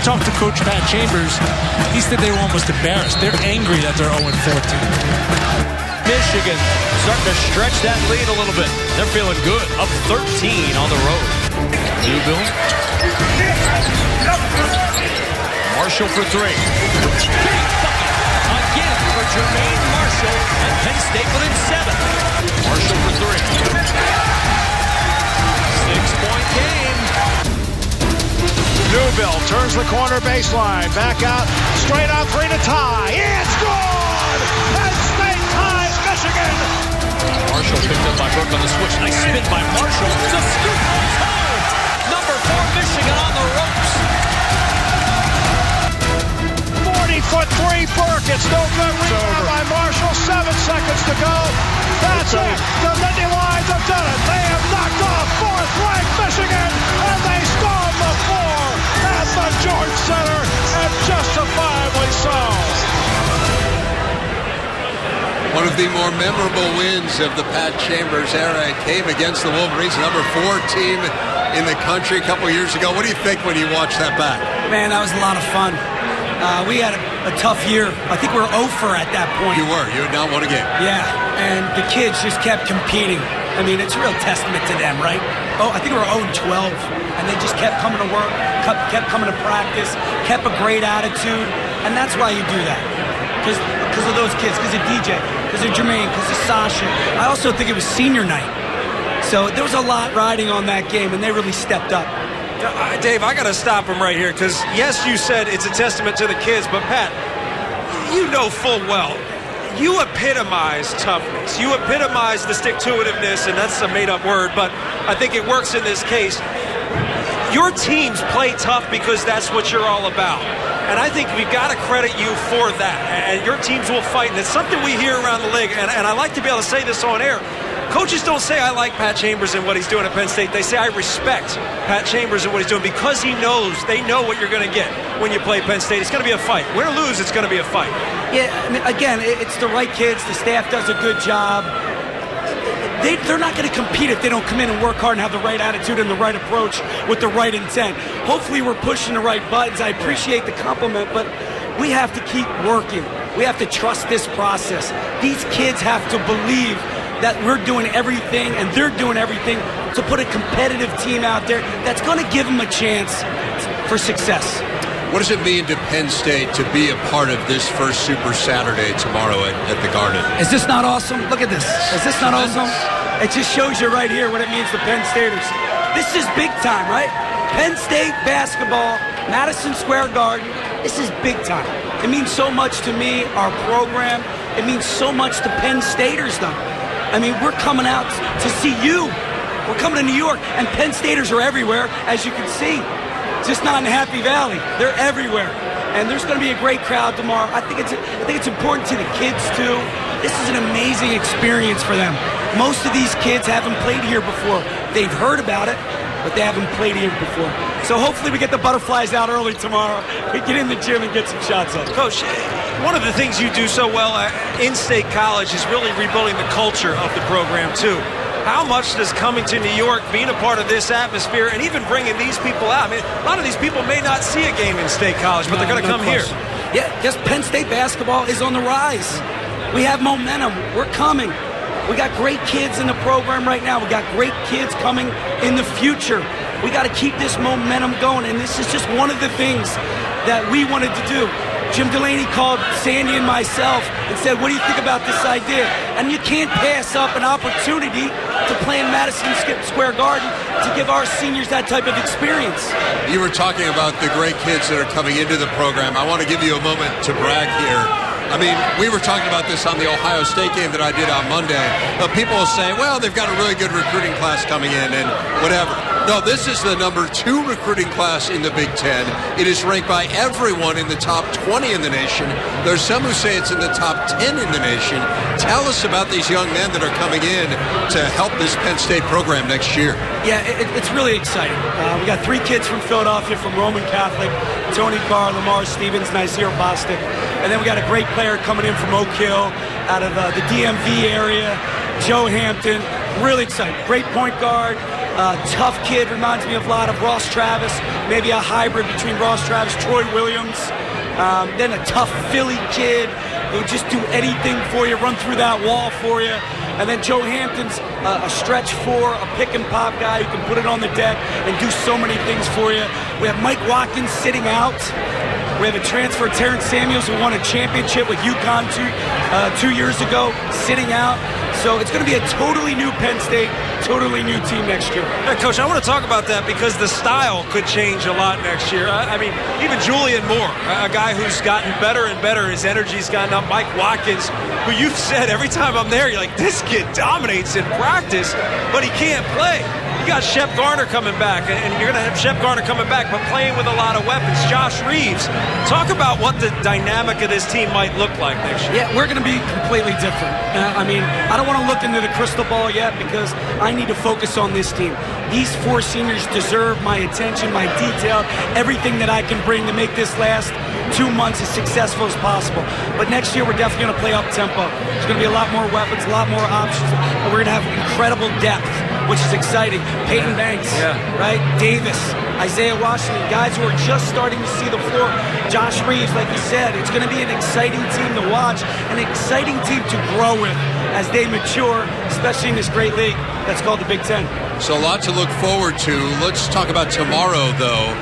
talked to Coach Pat Chambers. He said they were almost embarrassed. They're angry that they're 0-14. Michigan starting to stretch that lead a little bit. They're feeling good. Up 13 on the road. Newbill. Marshall for three. Big bucket again for Jermaine Marshall. And Penn State within 7. Marshall for three. 6-point game. Newbill turns the corner baseline. Back out. Straight on three to tie. It's good! Penn State ties Michigan! Marshall picked up by Burke on the switch. Nice spin by Marshall. It's a scoop on toe. Number 4 Michigan on the ropes. 40-foot three, Burke. It's no good. Rebound by Marshall. 7 seconds to go. That's it. The Nittany Lions have done it. They have knocked off 4th-ranked Michigan, and they storm the floor at the George Center, and justifiably so. One of the more memorable wins of the Pat Chambers era came against the Wolverines, number 4 team in the country a couple years ago. What do you think when you watch that back? Man, that was a lot of fun. We had a tough year. I think we were 0-for at that point. You were. You had not won a game. Yeah, and the kids just kept competing. I mean, it's a real testament to them, right? Oh, I think we were 0-12, and they just kept coming to work, kept coming to practice, kept a great attitude, and that's why you do that. Because of those kids, because of DJ, because of Jermaine, because of Sasha. I also think it was senior night. So there was a lot riding on that game, and they really stepped up. Dave, I got to stop him right here because, yes, you said it's a testament to the kids, but, Pat, you know full well, you epitomize toughness. You epitomize the stick-to-itiveness, and that's a made-up word, but I think it works in this case. Your teams play tough because that's what you're all about. And I think we've got to credit you for that. And your teams will fight, and it's something we hear around the league, and I like to be able to say this on air. Coaches don't say, I like Pat Chambers and what he's doing at Penn State. They say, I respect Pat Chambers and what he's doing because they know what you're going to get when you play Penn State. It's going to be a fight. Win or lose, it's going to be a fight. Yeah, I mean, again, it's the right kids. The staff does a good job. They're not going to compete if they don't come in and work hard and have the right attitude and the right approach with the right intent. Hopefully we're pushing the right buttons. I appreciate the compliment, but we have to keep working. We have to trust this process. These kids have to believe that we're doing everything and they're doing everything to put a competitive team out there that's going to give them a chance for success. What does it mean to Penn State to be a part of this first Super Saturday tomorrow at the Garden? Is this not awesome? Look at this. Is this not awesome? It just shows you right here what it means to Penn Staters. This is big time, right? Penn State basketball, Madison Square Garden. This is big time. It means so much to me, our program. It means so much to Penn Staters, though. I mean, we're coming out to see you. We're coming to New York, and Penn Staters are everywhere, as you can see. Just not in Happy Valley. They're everywhere. And there's going to be a great crowd tomorrow. I think it's important to the kids, too. This is an amazing experience for them. Most of these kids haven't played here before. They've heard about it, but they haven't played here before. So hopefully we get the butterflies out early tomorrow. We get in the gym and get some shots up. Coach, one of the things you do so well in State College is really rebuilding the culture of the program, too. How much does coming to New York, being a part of this atmosphere, and even bringing these people out? I mean, a lot of these people may not see a game in State College, but they're going to come here. Yeah, just Penn State basketball is on the rise. We have momentum. We're coming. We got great kids in the program right now. We got great kids coming in the future. We got to keep this momentum going, and this is just one of the things that we wanted to do. Jim Delaney called Sandy and myself and said, what do you think about this idea? And you can't pass up an opportunity to play in Madison Square Garden to give our seniors that type of experience. You were talking about the great kids that are coming into the program. I want to give you a moment to brag here. I mean, we were talking about this on the Ohio State game that I did on Monday. People will say, well, they've got a really good recruiting class coming in and whatever. No, this is the number 2 recruiting class in the Big Ten. It is ranked by everyone in the top 20 in the nation. There's some who say it's in the top 10 in the nation. Tell us about these young men that are coming in to help this Penn State program next year. Yeah, it's really exciting. We got 3 kids from Philadelphia, from Roman Catholic, Tony Carr, Lamar Stevens, Nasir Bostic. And then we got a great player coming in from Oak Hill, out of the DMV area, Joe Hampton. Really excited. Great point guard. Tough kid, reminds me of a lot of Ross Travis, maybe a hybrid between Ross Travis, Troy Williams. Then a tough Philly kid who would just do anything for you, run through that wall for you. And then Joe Hampton's a stretch four, a pick and pop guy who can put it on the deck and do so many things for you. We have Mike Watkins sitting out. We have a transfer, Terrence Samuels, who won a championship with UConn 2 years ago, sitting out. So it's going to be a totally new Penn State, totally new team next year. Yeah, Coach, I want to talk about that because the style could change a lot next year. I mean, even Julian Moore, a guy who's gotten better and better. His energy's gotten up. Mike Watkins, who you've said every time I'm there, you're like, this kid dominates in practice, but he can't play. You got Shep Garner coming back, and you're going to have Shep Garner coming back, but playing with a lot of weapons. Josh Reeves, talk about what the dynamic of this team might look like next year. Yeah, we're going to be completely different. I mean, I don't want to look into the crystal ball yet because I need to focus on this team. These 4 seniors deserve my attention, my detail, everything that I can bring to make this last 2 months as successful as possible. But next year, we're definitely going to play up-tempo. There's going to be a lot more weapons, a lot more options, and we're going to have incredible depth, which is exciting. Peyton Banks, right? Davis, Isaiah Washington, guys who are just starting to see the floor. Josh Reeves, like you said, it's going to be an exciting team to watch, an exciting team to grow with as they mature, especially in this great league that's called the Big Ten. So a lot to look forward to. Let's talk about tomorrow, though.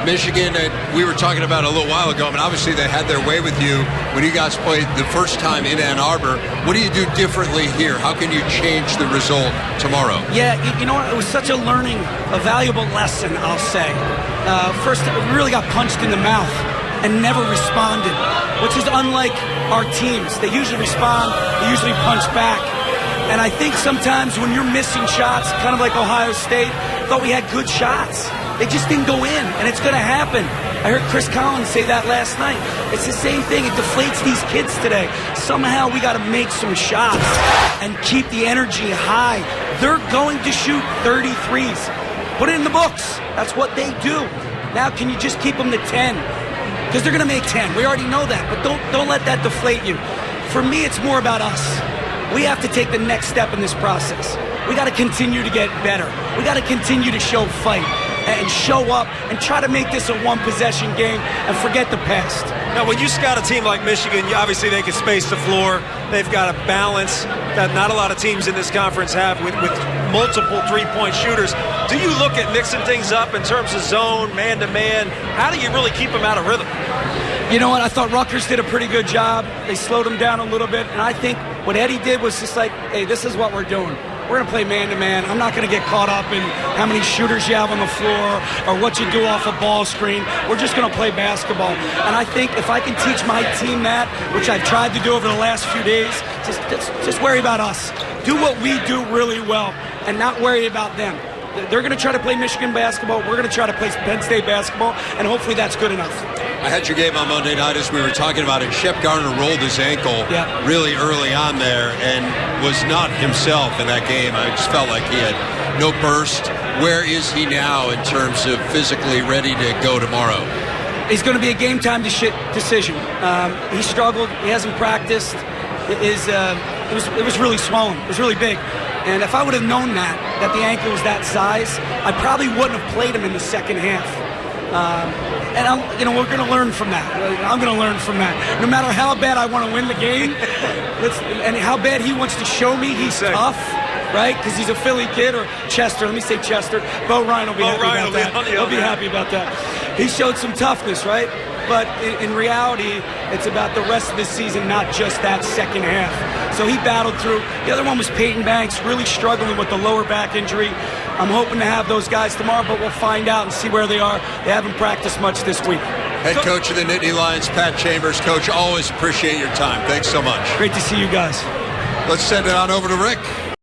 Michigan, we were talking about a little while ago, I mean, obviously they had their way with you when you guys played the first time in Ann Arbor. What do you do differently here? How can you change the result tomorrow? Yeah, you know what? It was such a valuable lesson, I'll say. First, we really got punched in the mouth and never responded, which is unlike our teams. They usually respond, they usually punch back. And I think sometimes when you're missing shots, kind of like Ohio State, thought we had good shots. They just didn't go in, and it's going to happen. I heard Chris Collins say that last night. It's the same thing. It deflates these kids today. Somehow we got to make some shots and keep the energy high. They're going to shoot 33s. Put it in the books. That's what they do. Now, can you just keep them to 10? Because they're going to make 10. We already know that, but don't let that deflate you. For me, it's more about us. We have to take the next step in this process. We got to continue to get better. We got to continue to show fight and show up and try to make this a one-possession game and forget the past. Now, when you scout a team like Michigan, obviously they can space the floor. They've got a balance that not a lot of teams in this conference have with multiple three-point shooters. Do you look at mixing things up in terms of zone, man-to-man? How do you really keep them out of rhythm? You know what? I thought Rutgers did a pretty good job. They slowed them down a little bit, and I think what Eddie did was just like, hey, this is what we're doing. We're going to play man-to-man. I'm not going to get caught up in how many shooters you have on the floor or what you do off a ball screen. We're just going to play basketball. And I think if I can teach my team that, which I've tried to do over the last few days, just worry about us. Do what we do really well and not worry about them. They're going to try to play Michigan basketball. We're going to try to play Penn State basketball, and hopefully that's good enough. I had your game on Monday night as we were talking about it. Shep Garner rolled his ankle really early on there and was not himself in that game. I just felt like he had no burst. Where is he now in terms of physically ready to go tomorrow? It's going to be a game-time decision. He struggled. He hasn't practiced. It was really swollen. It was really big. And if I would have known that the ankle was that size, I probably wouldn't have played him in the second half. And we're going to learn from that. I'm going to learn from that. No matter how bad I want to win the game, and how bad he wants to show me he's tough, right? Because he's a Philly kid, or Chester. Let me say Chester. Bo Ryan will be happy about that. He'll be happy about that. He showed some toughness, right? But in reality, it's about the rest of the season, not just that second half. So he battled through. The other one was Peyton Banks, really struggling with the lower back injury. I'm hoping to have those guys tomorrow, but we'll find out and see where they are. They haven't practiced much this week. Head coach of the Nittany Lions, Pat Chambers. Coach, always appreciate your time. Thanks so much. Great to see you guys. Let's send it on over to Rick.